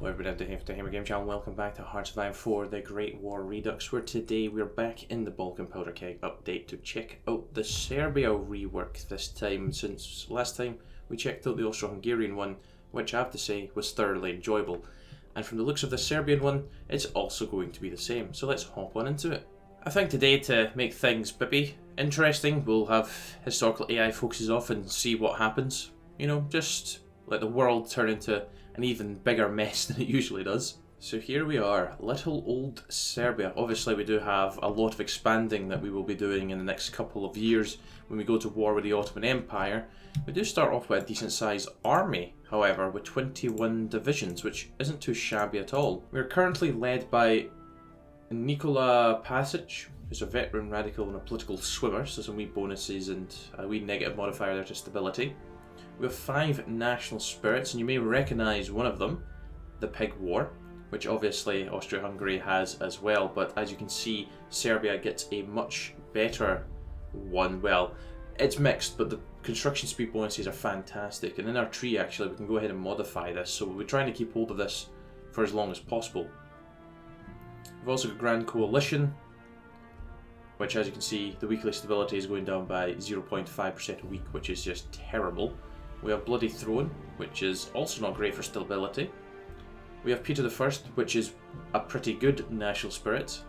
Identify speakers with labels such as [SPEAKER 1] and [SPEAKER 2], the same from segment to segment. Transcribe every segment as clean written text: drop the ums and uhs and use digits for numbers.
[SPEAKER 1] Hello everybody, I'm the Hammer Game Channel. Welcome back to Hearts of Iron 4, the Great War Redux, where today we're back in the Balkan Powder Keg update to check out the Serbia rework this time, since last time we checked out the Austro-Hungarian one, which I have to say was thoroughly enjoyable. And from the looks of the Serbian one, it's also going to be the same, so let's hop on into it. I think today, to make things bippy interesting, we'll have historical AI focuses off and see what happens. You know, just let the world turn into an even bigger mess than it usually does. So here we are, little old Serbia. Obviously we do have a lot of expanding that we will be doing in the next couple of years when we go to war with the Ottoman Empire. We do start off with a decent sized army, however, with 21 divisions, which isn't too shabby at all. We're currently led by Nikola Pasic, who's a veteran radical and a political swimmer, so some wee bonuses and a wee negative modifier there to stability. We have 5 national spirits, and you may recognise one of them, the Pig War, which obviously Austria-Hungary has as well, but as you can see, Serbia gets a much better one. Well, it's mixed, but the construction speed bonuses are fantastic, and in our tree actually we can go ahead and modify this, so we're trying to keep hold of this for as long as possible. We've also got Grand Coalition, which as you can see, the weekly stability is going down by 0.5% a week, which is just terrible. We have Bloody Throne, which is also not great for stability. We have Peter I, which is a pretty good national spirit.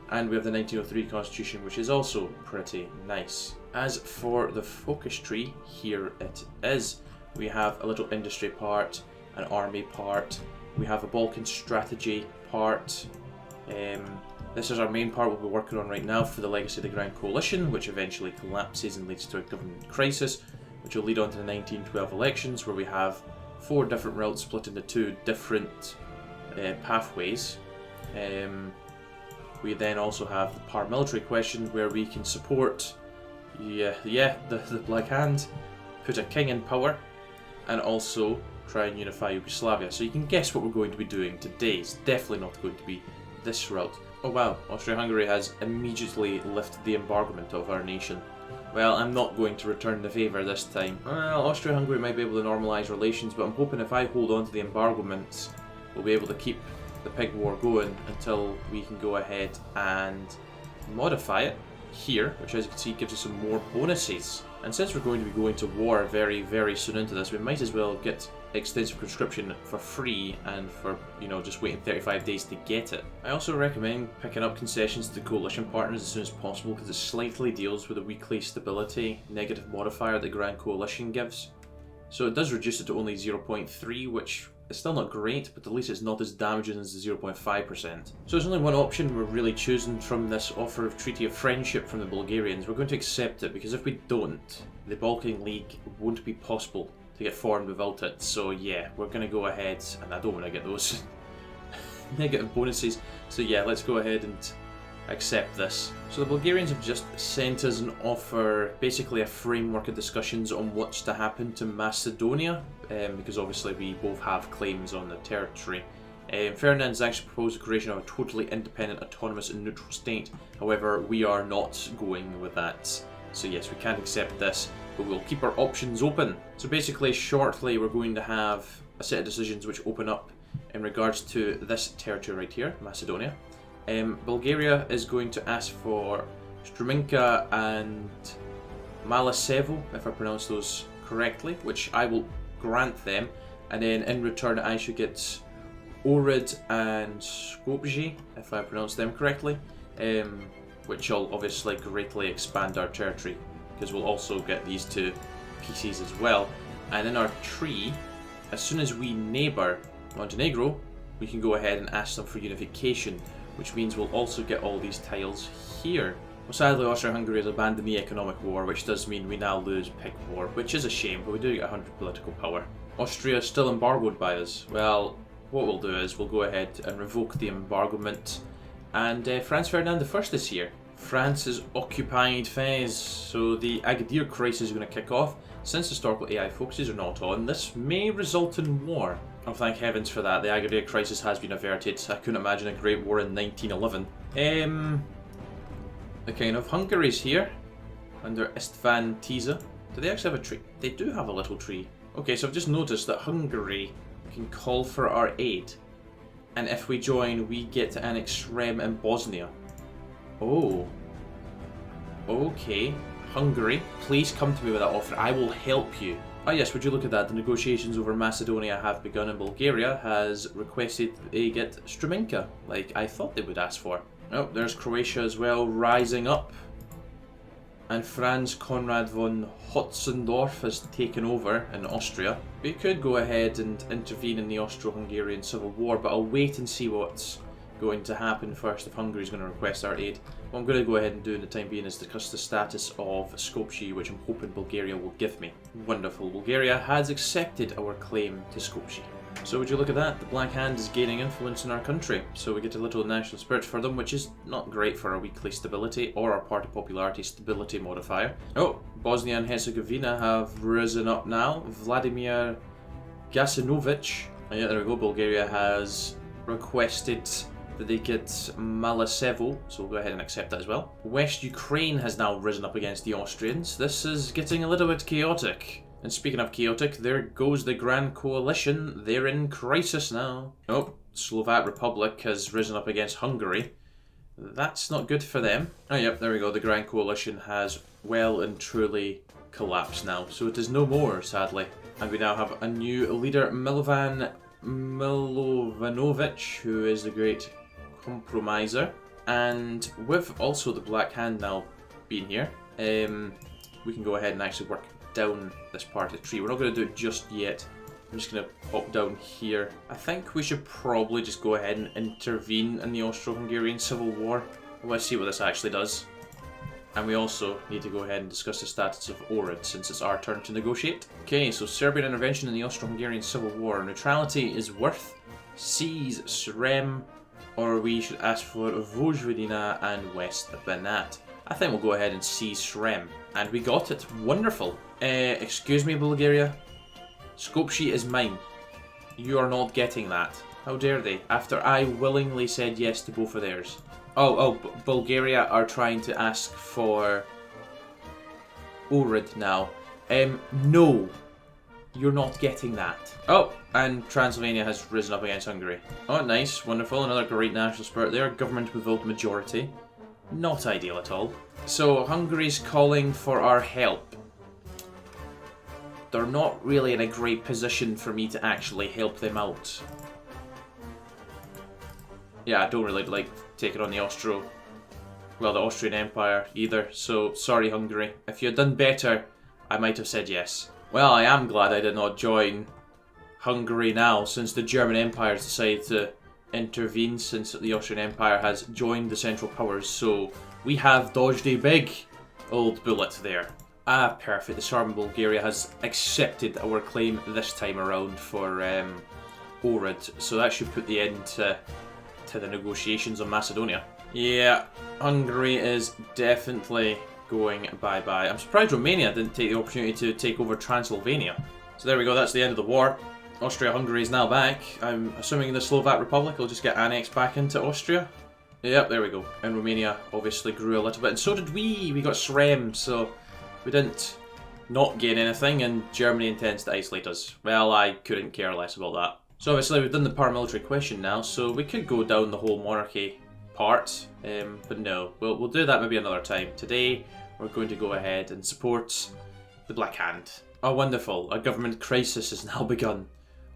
[SPEAKER 1] And we have the 1903 Constitution, which is also pretty nice. As for the focus tree, here it is. We have a little industry part, an army part, we have a Balkan strategy part. This is our main part we'll be working on right now for the legacy of the Grand Coalition, which eventually collapses and leads to a government crisis, which will lead on to the 1912 elections, where we have 4 different routes split into 2 different pathways. We then also have the paramilitary question, where we can support the Black Hand, put a king in power, and also try and unify Yugoslavia. So you can guess what we're going to be doing today. It's definitely not going to be this route. Oh wow, Austria-Hungary has immediately lifted the embargoment of our nation. Well, I'm not going to return the favour this time. Well, Austria-Hungary might be able to normalise relations, but I'm hoping if I hold on to the embargoment, we'll be able to keep the Pig War going until we can go ahead and modify it here, which as you can see gives us some more bonuses. And since we're going to be going to war very, very soon into this, we might as well get extensive conscription for free and for, you know, just waiting 35 days to get it. I also recommend picking up concessions to the coalition partners as soon as possible, because it slightly deals with the weekly stability negative modifier that Grand Coalition gives. So it does reduce it to only 0.3, which is still not great, but at least it's not as damaging as the 0.5%. So there's only one option we're really choosing from this offer of Treaty of Friendship from the Bulgarians. We're going to accept it, because if we don't, the Balkan League won't be possible to get formed without it. So yeah, we're going to go ahead, and I don't want to get those negative bonuses, so yeah, let's go ahead and accept this. So the Bulgarians have just sent us an offer, basically a framework of discussions on what's to happen to Macedonia, because obviously we both have claims on the territory. Ferdinand's actually proposed the creation of a totally independent, autonomous and neutral state. However, we are not going with that. So yes, we can't accept this, but we'll keep our options open. So basically, shortly we're going to have a set of decisions which open up in regards to this territory right here, Macedonia. Bulgaria is going to ask for Struminka and Malasevo, if I pronounce those correctly, which I will grant them, and then in return I should get Ohrid and Skopje, if I pronounce them correctly, which will obviously greatly expand our territory, because we'll also get these 2 pieces as well. And in our tree, as soon as we neighbour Montenegro, we can go ahead and ask them for unification, which means we'll also get all these tiles here. Well, sadly, Austria-Hungary has abandoned the economic war, which does mean we now lose Pig War, which is a shame, but we do get 100 political power. Austria is still embargoed by us. Well, what we'll do is we'll go ahead and revoke the embargoment, and Franz Ferdinand I is here. France has occupied Fez, so the Agadir crisis is going to kick off. Since historical AI focuses are not on, this may result in war. Oh, thank heavens for that. The Agadir crisis has been averted. I couldn't imagine a great war in 1911. The King of Hungary's here, under Istvan Tiza. Do they actually have a tree? They do have a little tree. Okay, so I've just noticed that Hungary We can call for our aid. And if we join, we get to annex Srem and Bosnia. Oh. Okay. Hungary, please come to me with that offer. I will help you. Oh yes, would you look at that. The negotiations over Macedonia have begun and Bulgaria has requested they get Struminka, like I thought they would ask for. Oh, there's Croatia as well, rising up. And Franz Konrad von Hotzendorf has taken over in Austria. We could go ahead and intervene in the Austro-Hungarian Civil War, but I'll wait and see what's going to happen first if Hungary's going to request our aid. What I'm going to go ahead and do in the time being is discuss the status of Skopje, which I'm hoping Bulgaria will give me. Wonderful. Bulgaria has accepted our claim to Skopje. So would you look at that? The Black Hand is gaining influence in our country, so we get a little national spirit for them, which is not great for our weekly stability or our party popularity stability modifier. Oh, Bosnia and Herzegovina have risen up now. Vladimir Gasinovic. Oh yeah, there we go. Bulgaria has requested that they get Malasevo, so we'll go ahead and accept that as well. West Ukraine has now risen up against the Austrians. This is getting a little bit chaotic. And speaking of chaotic, there goes the Grand Coalition. They're in crisis now. Oh, Slovak Republic has risen up against Hungary. That's not good for them. Oh yep, there we go. The Grand Coalition has well and truly collapsed now. So it is no more, sadly. And we now have a new leader, Milovan Milovanovic, who is the great compromiser. And with also the Black Hand now being here, we can go ahead and actually work down this part of the tree. We're not going to do it just yet. I'm just going to pop down here. I think we should probably just go ahead and intervene in the Austro-Hungarian Civil War. Let's see what this actually does. And we also need to go ahead and discuss the status of Ohrid, since it's our turn to negotiate. Okay, so Serbian intervention in the Austro-Hungarian Civil War. Neutrality is worth seize Srem, or we should ask for Vojvodina and West Banat. I think we'll go ahead and seize Srem. And we got it. Wonderful. Excuse me, Bulgaria. Skopje is mine. You are not getting that. How dare they? After I willingly said yes to both of theirs. Bulgaria are trying to ask for Ohrid now. No. You're not getting that. Oh, and Transylvania has risen up against Hungary. Oh, nice. Wonderful. Another great national spirit there. Government with vote majority. Not ideal at all. So, Hungary's calling for our help. They're not really in a great position for me to actually help them out. Yeah, I don't really like taking on the Austrian Empire either, so sorry Hungary. If you had done better, I might have said yes. Well, I am glad I did not join Hungary now, since the German Empire has decided to intervene, since the Austrian Empire has joined the Central Powers, so we have dodged a big old bullet there. Ah, perfect. The Tsar in Bulgaria has accepted our claim this time around for Ohrid, so that should put the end to the negotiations on Macedonia. Yeah, Hungary is definitely going bye-bye. I'm surprised Romania didn't take the opportunity to take over Transylvania. So there we go, that's the end of the war. Austria-Hungary is now back. I'm assuming the Slovak Republic will just get annexed back into Austria. Yep, there we go. And Romania obviously grew a little bit, and so did we. We got Srem, so we didn't not gain anything, and Germany intends to isolate us. Well, I couldn't care less about that. So obviously we've done the paramilitary question now, so we could go down the whole monarchy part, but no, we'll do that maybe another time. Today we're going to go ahead and support the Black Hand. Oh, wonderful. A government crisis has now begun.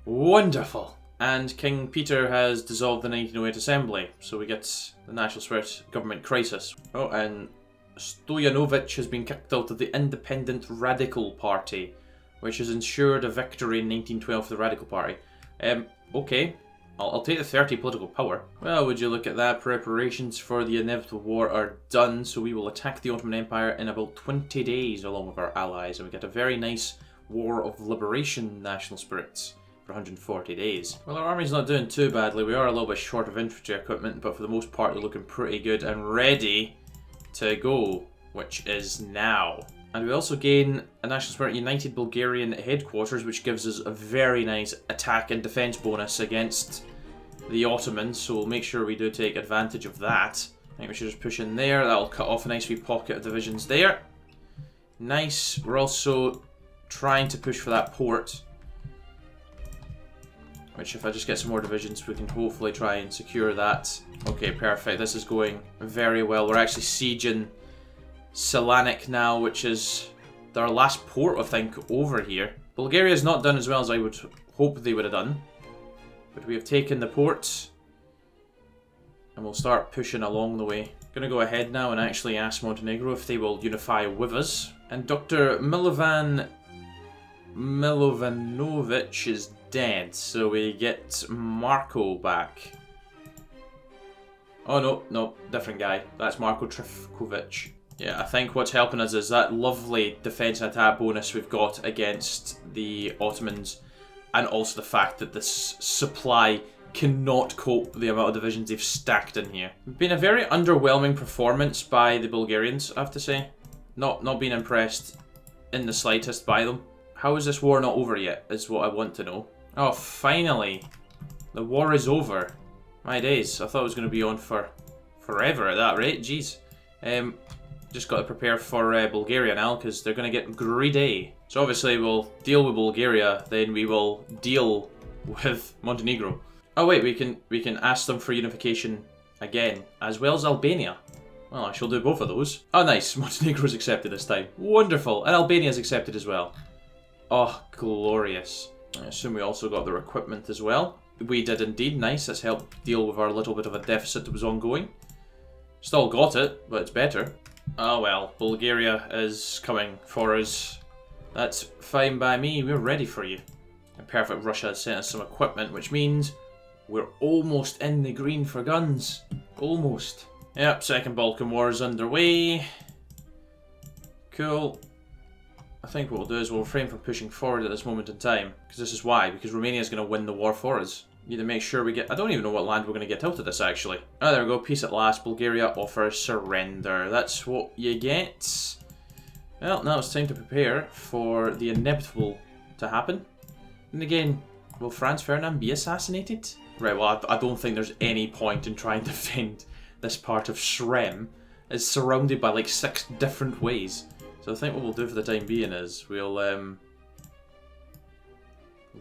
[SPEAKER 1] Wonderful. And King Peter has dissolved the 1908 Assembly, so we get the National Spirit government crisis. Oh, and Stojanovic has been kicked out of the Independent Radical Party, which has ensured a victory in 1912 for the Radical Party. Okay. I'll take the 30 political power. Well, would you look at that? Preparations for the inevitable war are done, so we will attack the Ottoman Empire in about 20 days along with our allies, and we get a very nice War of Liberation national spirits for 140 days. Well, our army's not doing too badly. We are a little bit short of infantry equipment, but for the most part they're looking pretty good and ready to go, which is now. And we also gain a National Spirit United Bulgarian headquarters, which gives us a very nice attack and defense bonus against the Ottomans, so we'll make sure we do take advantage of that. I think we should just push in there. That'll cut off a nice wee pocket of divisions there. Nice. We're also trying to push for that port. Which, if I just get some more divisions, we can hopefully try and secure that. Okay, perfect. This is going very well. We're actually sieging Selanik now, which is our last port, I think, over here. Bulgaria's not done as well as I would hope they would have done. But we have taken the port. And we'll start pushing along the way. Gonna go ahead now and actually ask Montenegro if they will unify with us. And Dr. Milovanovic is dead, so we get Marko back. Oh no, different guy. That's Marko Trifkovic. Yeah, I think what's helping us is that lovely defense and attack bonus we've got against the Ottomans, and also the fact that this supply cannot cope with the amount of divisions they've stacked in here. It's been a very underwhelming performance by the Bulgarians, I have to say. Not being impressed in the slightest by them. How is this war not over yet, is what I want to know. Oh, finally! The war is over. My days, I thought it was going to be on for forever at that rate, jeez. Just got to prepare for Bulgaria now, because they're going to get greedy. So obviously we'll deal with Bulgaria, then we will deal with Montenegro. Oh wait, we can ask them for unification again, as well as Albania. Well, I shall do both of those. Oh nice, Montenegro's accepted this time. Wonderful, and Albania's accepted as well. Oh, glorious. I assume we also got their equipment as well. We did indeed, nice, that's helped deal with our little bit of a deficit that was ongoing. Still got it, but it's better. Oh well, Bulgaria is coming for us. That's fine by me, we're ready for you. And perfect, Russia has sent us some equipment, which means we're almost in the green for guns. Almost. Yep, Second Balkan War is underway. Cool. I think what we'll do is we'll refrain from pushing forward at this moment in time. Because this is why. Because Romania is going to win the war for us. Need to make sure we get... I don't even know what land we're going to get out of this, actually. Oh, there we go. Peace at last. Bulgaria offers surrender. That's what you get. Well, now it's time to prepare for the inevitable to happen. And again, will Franz Ferdinand be assassinated? Right, well, I don't think there's any point in trying to defend this part of Srem. It's surrounded by like 6 different ways. So I think what we'll do for the time being is we'll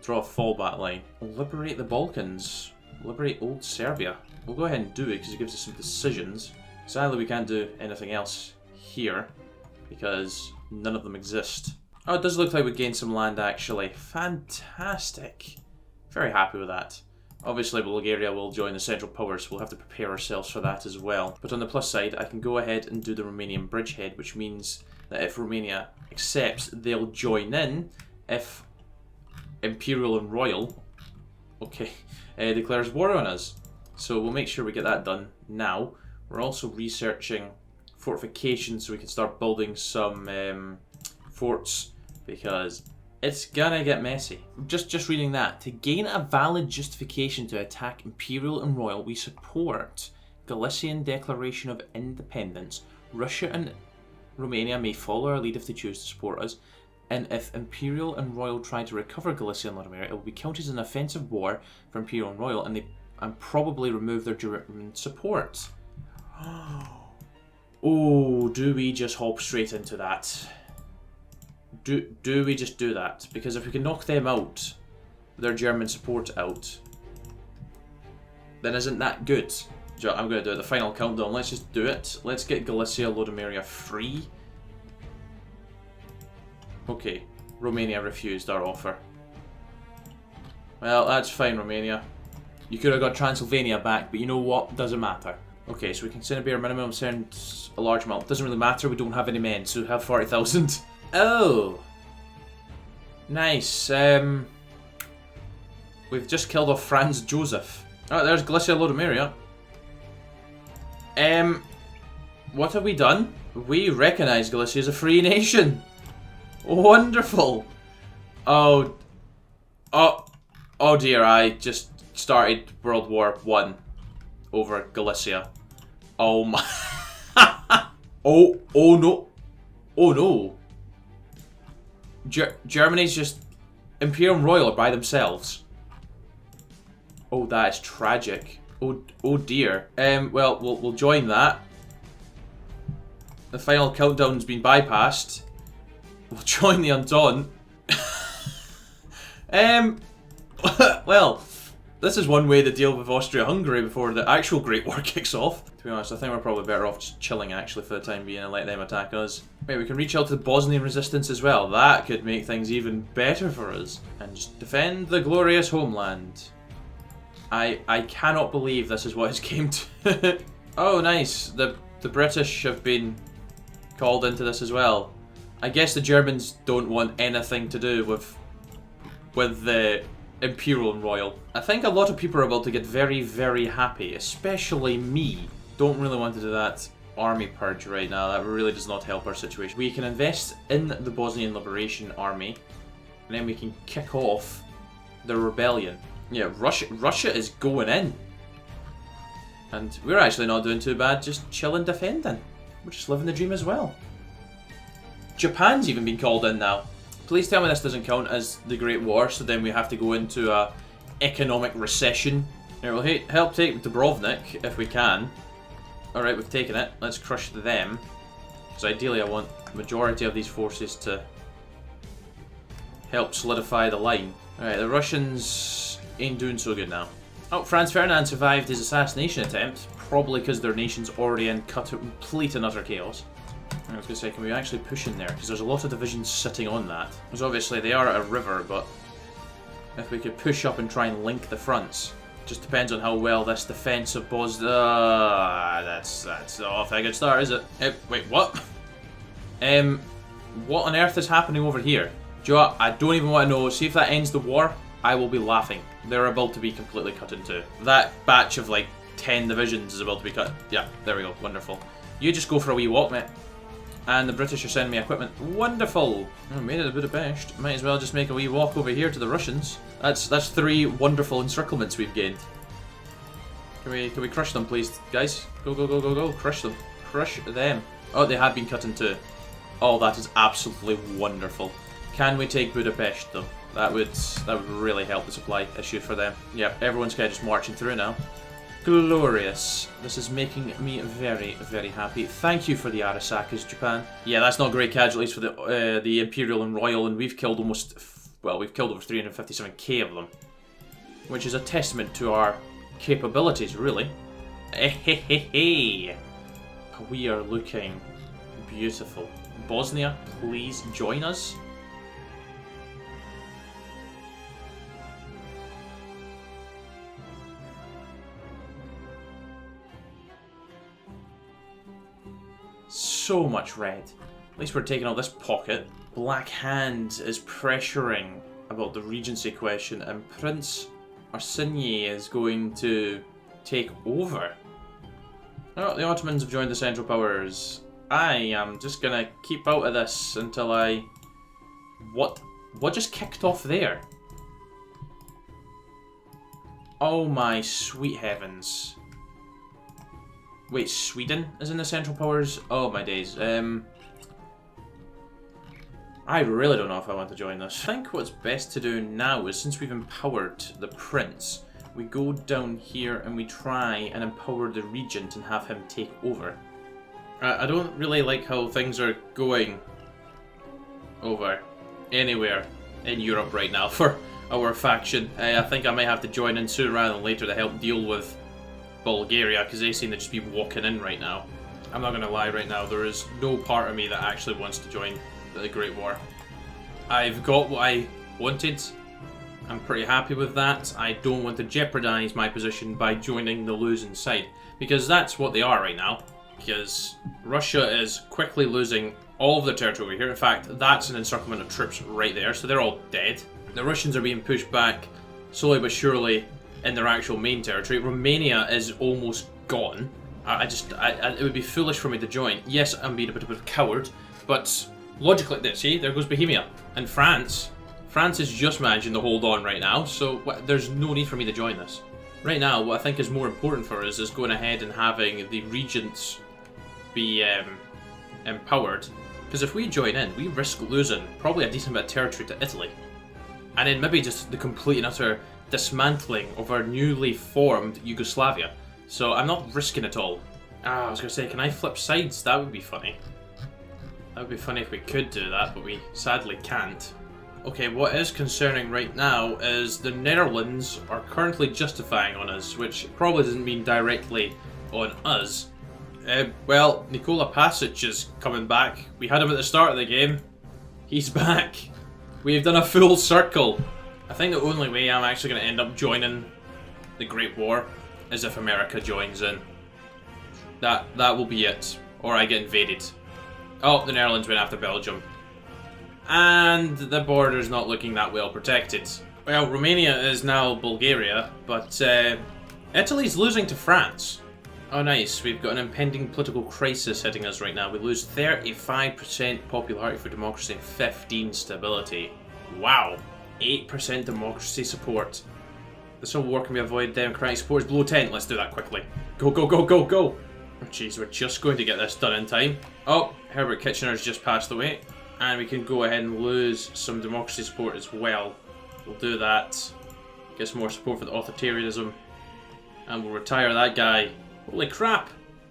[SPEAKER 1] draw a fallback line. We'll liberate the Balkans. Liberate old Serbia. We'll go ahead and do it because it gives us some decisions. Sadly, we can't do anything else here because none of them exist. Oh, it does look like we gained some land actually. Fantastic. Very happy with that. Obviously, Bulgaria will join the Central Powers, so we'll have to prepare ourselves for that as well. But on the plus side, I can go ahead and do the Romanian bridgehead, which means that if Romania accepts, they'll join in. If Imperial and Royal, declares war on us. So we'll make sure we get that done now. We're also researching fortifications so we can start building some forts, because it's gonna get messy. Just reading that. To gain a valid justification to attack Imperial and Royal, we support Galician Declaration of Independence. Russia and Romania may follow our lead if they choose to support us. And if Imperial and Royal try to recover Galicia and Latimer, it will be counted as an offensive war for Imperial and Royal, and probably remove their German support. Oh, do we just hop straight into that? Do we just do that? Because if we can knock them out, their German support out, then isn't that good? I'm going to do the final countdown. Let's just do it. Let's get Galicia, Lodomeria free. Okay, Romania refused our offer. Well, that's fine, Romania. You could have got Transylvania back, but you know what? Doesn't matter. Okay, so we can send a bare minimum, send a large amount. Doesn't really matter, we don't have any men, so we have 40,000. Oh! Nice. We've just killed off Franz Joseph. Oh, there's Galicia, Lodomeria. What have we done? We recognise Galicia as a free nation. Wonderful. Oh dear, I just started World War I over Galicia. Oh my. oh no. Oh no. Germany's just Imperial and Royal are by themselves. Oh, that is tragic. Oh dear. Well, we'll join that. The final countdown's been bypassed. We'll join the Entente. Well, This is one way to deal with Austria-Hungary before the actual Great War kicks off. To be honest, I think we're probably better off just chilling actually for the time being and let them attack us. Wait, we can reach out to the Bosnian resistance as well. That could make things even better for us. And just defend the glorious homeland. I cannot believe this is what it's came to. Oh, nice. The British have been called into this as well. I guess the Germans don't want anything to do with the Imperial and Royal. I think a lot of people are about to get very, very happy, especially me. Don't really want to do that army purge right now. That really does not help our situation. We can invest in the Bosnian Liberation Army, and then we can kick off the rebellion. Yeah, Russia is going in. And we're actually not doing too bad, just chilling defending. We're just living the dream as well. Japan's even been called in now. Please tell me this doesn't count as the Great War, so then we have to go into a economic recession. Here, we'll help take Dubrovnik if we can. Alright, we've taken it. Let's crush them. Because ideally I want the majority of these forces to help solidify the line. Alright, the Russians ain't doing so good now. Oh, Franz Ferdinand survived his assassination attempt, probably because their nation's already in complete and utter chaos. I was going to say, can we actually push in there? Because there's a lot of divisions sitting on that. Because obviously they are at a river, but if we could push up and try and link the fronts. Just depends on how well this defense of Bosnia... that's off a good start, is it? Wait, what? What on earth is happening over here? Do you know what? I don't even want to know. See if that ends the war, I will be laughing. They're about to be completely cut in two. That batch of like 10 divisions is about to be cut. Yeah, there we go. Wonderful. You just go for a wee walk, mate. And the British are sending me equipment. Wonderful! I made it to Budapest. Might as well just make a wee walk over here to the Russians. That's 3 wonderful encirclements we've gained. Can we crush them, please, guys? Go, go, go, go, go. Crush them. Crush them. Oh, they have been cut in two. Oh, that is absolutely wonderful. Can we take Budapest, though? That would really help the supply issue for them. Yep, everyone's kind of just marching through now. Glorious. This is making me very, very happy. Thank you for the Arasakas, Japan. Yeah, that's not great casualties for the Imperial and Royal, and we've killed almost... well, we've killed over 357k of them. Which is a testament to our capabilities, really. Hey. We are looking beautiful. Bosnia, please join us. So much red. At least we're taking out this pocket. Black Hand is pressuring about the regency question, and Prince Arseniy is going to take over. Oh, the Ottomans have joined the Central Powers. I am just gonna keep out of this until I... What just kicked off there? Oh my sweet heavens. Wait, Sweden is in the Central Powers? Oh my days. I really don't know if I want to join this. I think what's best to do now is, since we've empowered the Prince, we go down here and we try and empower the Regent and have him take over. I don't really like how things are going over anywhere in Europe right now for our faction. I think I might have to join in sooner rather than later to help deal with Bulgaria, because they seem to just be walking in right now. I'm not going to lie right now, there is no part of me that actually wants to join the Great War. I've got what I wanted. I'm pretty happy with that. I don't want to jeopardise my position by joining the losing side, because that's what they are right now. Because Russia is quickly losing all of their territory over here. In fact, that's an encirclement of troops right there, so they're all dead. The Russians are being pushed back slowly but surely in their actual main territory. Romania is almost gone. It would be foolish for me to join. Yes, I'm being a bit of a coward, but logically, see, there goes Bohemia. And France is just managing to hold on right now, so there's no need for me to join this. Right now, what I think is more important for us is going ahead and having the regents be empowered. Because if we join in, we risk losing probably a decent bit of territory to Italy. And then maybe just the complete and utter dismantling of our newly formed Yugoslavia. So I'm not risking it all. I was going to say, can I flip sides? That would be funny. That would be funny if we could do that, but we sadly can't. Okay, what is concerning right now is the Netherlands are currently justifying on us, which probably doesn't mean directly on us. Well, Nikola Pasic is coming back. We had him at the start of the game. He's back. We've done a full circle. I think the only way I'm actually going to end up joining the Great War is if America joins in. That will be it. Or I get invaded. Oh, the Netherlands went after Belgium. And the border's not looking that well protected. Well, Romania is now Bulgaria, but Italy's losing to France. Oh nice, we've got an impending political crisis hitting us right now. We lose 35% popularity for democracy and 15 stability. Wow. 8% democracy support. This whole war can be avoided. Democratic support is below 10. Let's do that quickly. Go, go, go, go, go! Oh jeez, we're just going to get this done in time. Oh, Herbert Kitchener's just passed away. And we can go ahead and lose some democracy support as well. We'll do that. Get some more support for the authoritarianism. And we'll retire that guy. Holy crap!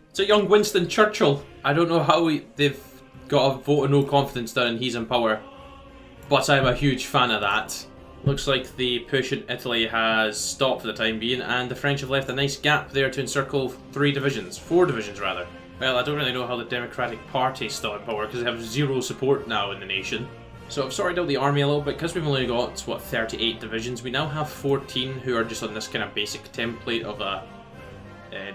[SPEAKER 1] It's a young Winston Churchill. I don't know how they've got a vote of no confidence done and he's in power. But I'm a huge fan of that. Looks like the push in Italy has stopped for the time being, and the French have left a nice gap there to encircle 4 divisions rather. Well, I don't really know how the Democratic Party's still in power, because they have 0 support now in the nation. So I've sorted out the army a little bit, because we've only got, what, 38 divisions. We now have 14 who are just on this kind of basic template of a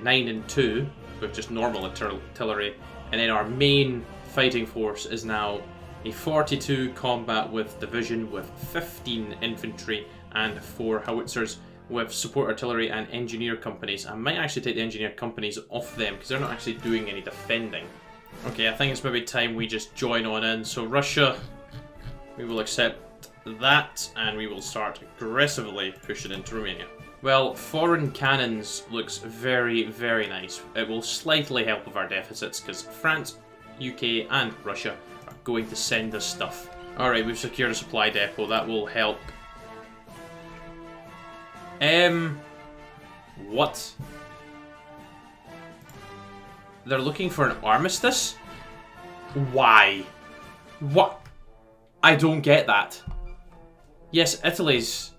[SPEAKER 1] 9 and 2, with just normal artillery. And then our main fighting force is now a 42 combat with division with 15 infantry and 4 howitzers with support artillery and engineer companies. I might actually take the engineer companies off them because they're not actually doing any defending. Okay, I think it's maybe time we just join on in. So Russia, we will accept that and we will start aggressively pushing into Romania. Well, foreign cannons looks very, very nice. It will slightly help with our deficits because France, UK and Russia are going to send us stuff. Alright, we've secured a supply depot. That will help. What? They're looking for an armistice? Why? What? I don't get that. Yes, Italy's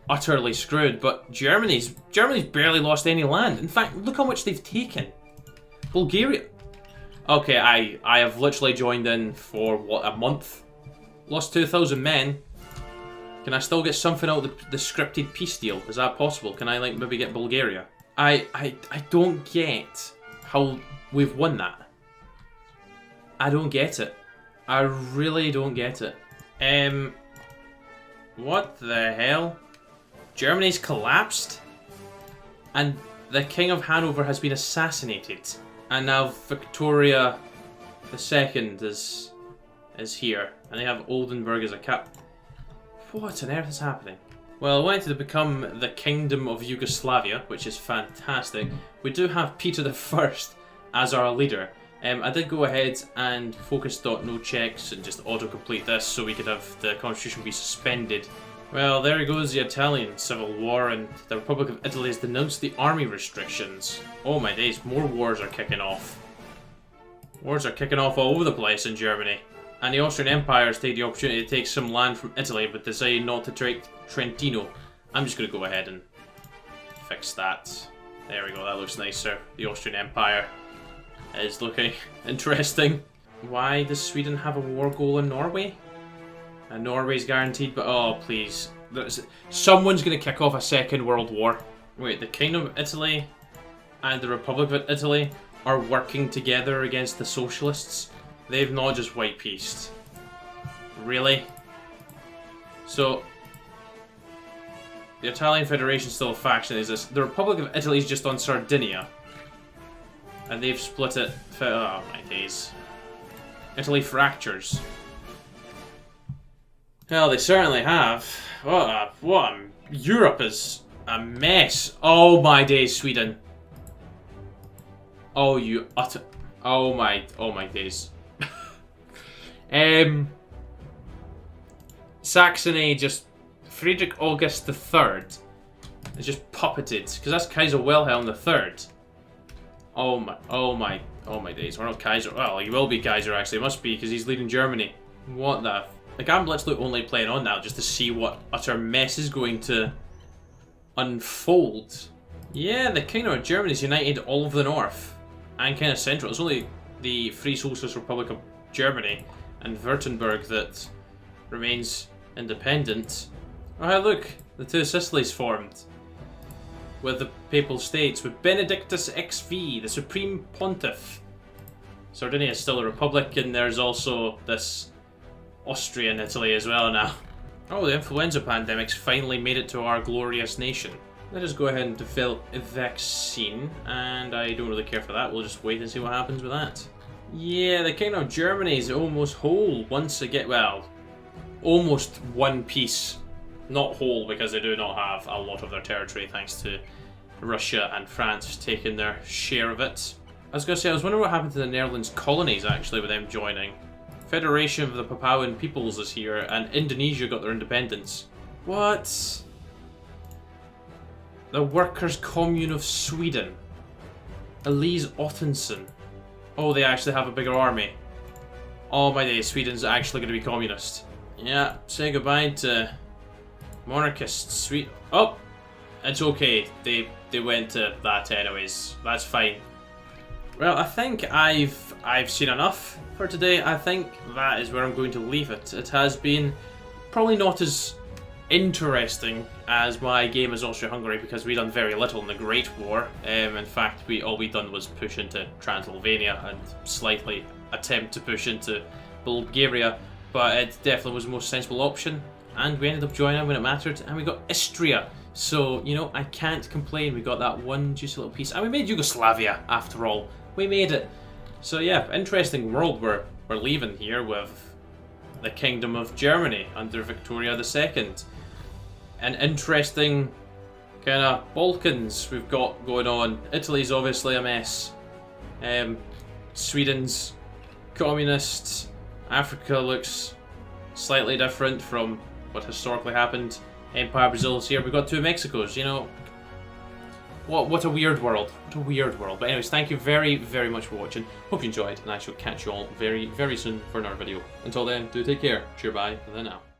[SPEAKER 1] utterly screwed, but Germany's barely lost any land. In fact, look how much they've taken. Bulgaria. Okay, I have literally joined in for, what, a month? Lost 2,000 men. Can I still get something out of the scripted peace deal? Is that possible? Can I, like, maybe get Bulgaria? I don't get how we've won that. I don't get it. I really don't get it. What the hell? Germany's collapsed? And the King of Hanover has been assassinated. And now Victoria II is here. And they have Oldenburg as a cap. What on earth is happening? Well, I wanted to become the Kingdom of Yugoslavia, which is fantastic. We do have Peter I as our leader. I did go ahead and focus no checks and just autocomplete this so we could have the constitution be suspended. Well, there goes the Italian Civil War, and the Republic of Italy has denounced the army restrictions. Oh my days, more wars are kicking off. Wars are kicking off all over the place in Germany. And the Austrian Empire has taken the opportunity to take some land from Italy, but decided not to take Trentino. I'm just going to go ahead and fix that. There we go, that looks nicer. The Austrian Empire is looking interesting. Why does Sweden have a war goal in Norway? And Norway's guaranteed, but oh please. Someone's going to kick off a second world war. Wait, the Kingdom of Italy and the Republic of Italy are working together against the socialists? They've not just white peaced. Really? So, the Italian Federation is still a faction, is this? The Republic of Italy is just on Sardinia. And they've split it. Oh my days. Italy fractures. Well, they certainly have. Europe is a mess. Oh my days, Sweden. Oh, you utter. Oh my days. Saxony just Friedrich August III is just puppeted because that's Kaiser Wilhelm III. Oh my days. We're not Kaiser. Well, he will be Kaiser actually. It must be because he's leading Germany. What the Like, I'm literally only playing on now just to see what utter mess is going to unfold. Yeah, the Kingdom of Germany's united all of the north and kind of central. It's only the Free Socialist Republic of Germany and Württemberg that remains independent. Oh, hey, look, the two Sicilies formed with the Papal States, with Benedictus XV, the Supreme Pontiff. Sardinia is still a republic, and there's also this Austrian Italy as well now. Oh, the influenza pandemic's finally made it to our glorious nation. Let us go ahead and develop a vaccine, and I don't really care for that. We'll just wait and see what happens with that. Yeah, the Kingdom of Germany is almost whole once again. Well, almost one piece. Not whole, because they do not have a lot of their territory thanks to Russia and France taking their share of it. I was going to say, I was wondering what happened to the Netherlands colonies actually with them joining. Federation of the Papuan Peoples is here, and Indonesia got their independence. What? The Workers' Commune of Sweden. Elise Ottensson. Oh, they actually have a bigger army. Oh my days, Sweden's actually going to be communist. Yeah, say goodbye to monarchists. Sweet. Oh, it's okay. They went to that anyways. That's fine. Well, I think I've seen enough for today. I think that is where I'm going to leave it. It has been probably not as interesting as my game as Austria-Hungary, because we done very little in the Great War. In fact, all we done was push into Transylvania and slightly attempt to push into Bulgaria, but it definitely was the most sensible option, and we ended up joining when it mattered, and we got Istria. So, you know, I can't complain. We got that one juicy little piece, and we made Yugoslavia after all. We made it. So yeah, interesting world we're leaving here with the Kingdom of Germany under Victoria II. An interesting kind of Balkans we've got going on. Italy's obviously a mess. Sweden's communist. Africa looks slightly different from what historically happened. Empire Brazil's here. We've got two Mexicos, you know. What a weird world. What a weird world. But anyways, thank you very, very much for watching. Hope you enjoyed, and I shall catch you all very, very soon for another video. Until then, do take care. Cheer bye, and then out.